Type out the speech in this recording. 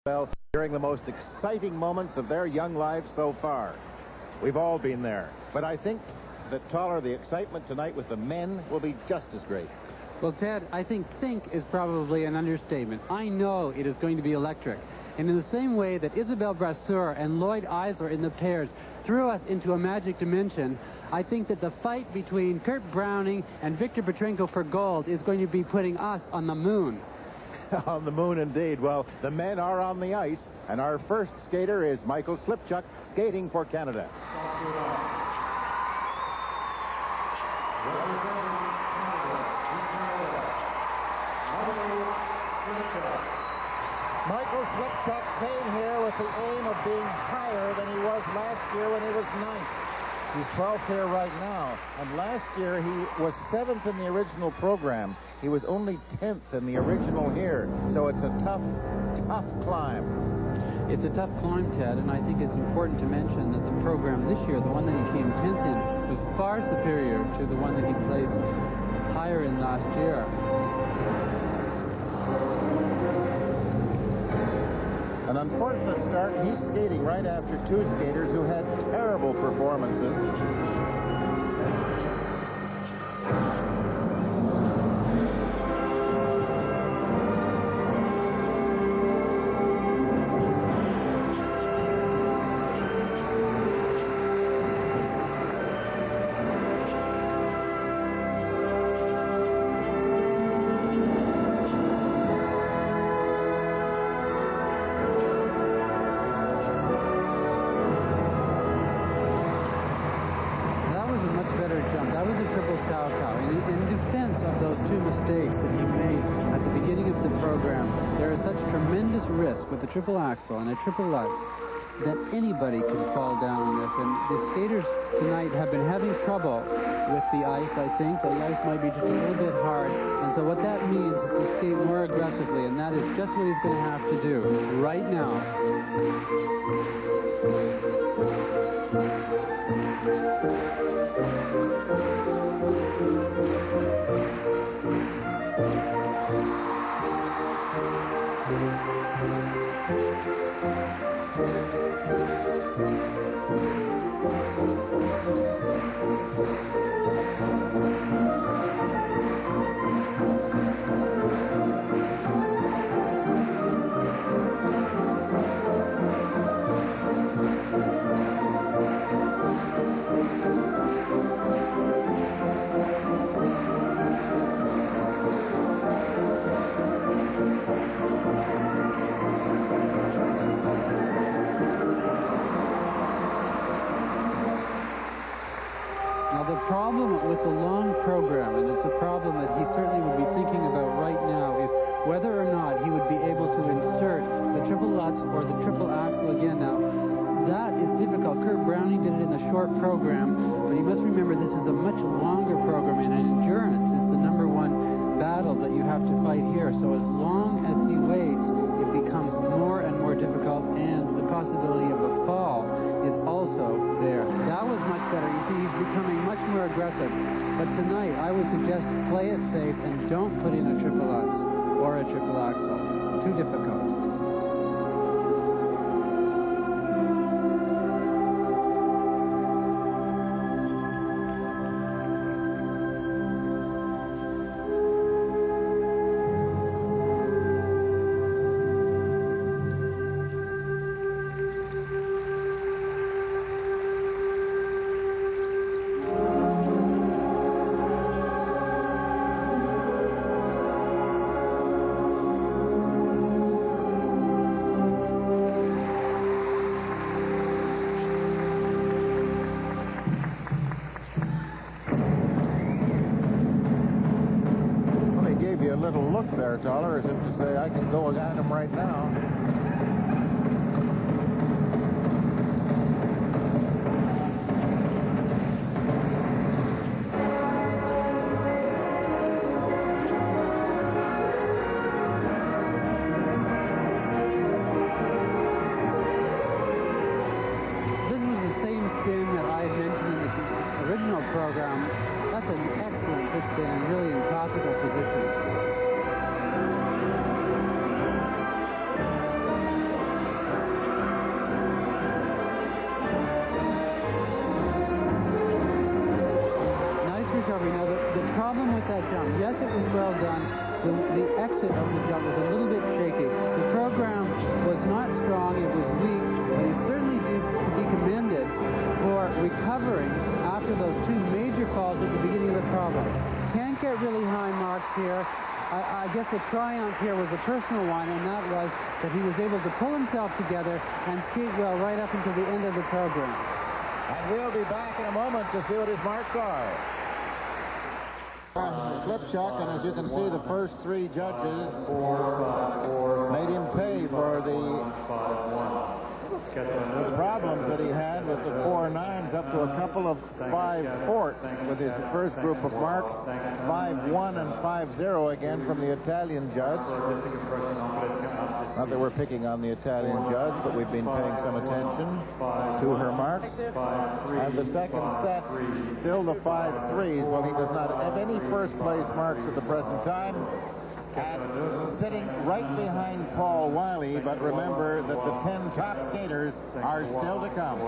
Well, during the most exciting moments of their young lives so far. We've all been there. But I think that, Toller, the excitement tonight with the men will be just as great. Well, Ted, I think is probably an understatement. I know it is going to be electric. And in the same way that Isabelle Brasseur and Lloyd Eisler in the pairs threw us into a magic dimension, I think that the fight between Kurt Browning and Victor Petrenko for gold is going to be putting us on the moon. On the moon, indeed. Well, the men are on the ice, and our first skater is Michael Slipchuk, skating for Canada. Michael Slipchuk came here with the aim of being higher than he was last year when he was 9th. He's 12th here right now, and last year he was 7th in the original program. He was only 10th in the original here, so it's a tough climb. It's a tough climb, Ted, and I think it's important to mention that the program this year, the one that he came 10th in, was far superior to the one that he placed higher in last year. An unfortunate start. He's skating right after two skaters who had terrible performances. Mistakes that he made at the beginning of the program. There is such tremendous risk with the triple axel and a triple Lutz that anybody could fall down on this, and the skaters tonight have been having trouble with the ice. I think the ice might be just a little bit hard, and so what that means is to skate more aggressively, and that is just what he's going to have to do right now. The problem with the long program, and it's a problem that he certainly would be thinking about right now, is whether or not he would be able to insert the triple Lutz or the triple axel again. Now, that is difficult. Kurt Browning did it in the short program, but you must remember this is a much longer program, and endurance is the #1 battle that you have to fight here. So as long as he waits, it becomes more and more difficult, and the possibility of a fall is also there. That was much better. You see, he's becoming much more aggressive. But tonight, I would suggest play it safe and don't put in a triple Lutz or a triple axel. Too difficult. Little look there, Toller, as if to say, I can go at him right now. This was the same spin that I had mentioned in the original program. That's an excellent sit spin, really in classical position. that jump. Yes, it was well done. The exit of the jump was a little bit shaky. The program was not strong, it was weak, but he's certainly to be commended for recovering after those two major falls at the beginning of the problem. Can't get really high marks here. I guess the triumph here was a personal one, and that was that he was able to pull himself together and skate well right up until the end of the program. And we'll be back in a moment to see what his marks are. Slipchuk, and as you can see, the first three judges made him pay for the problems that he had with the 4.9s up to a couple of 5.4s with his first group of marks, 5.1 and 5.0 again from the Italian judge. Not that we're picking on the Italian judge, but we've been paying some attention to her marks. And the second set, still the 5.3s. Well, he does not have any first place marks at the present time. And sitting right behind Paul Wiley, but remember that the 10 top skaters are still to come.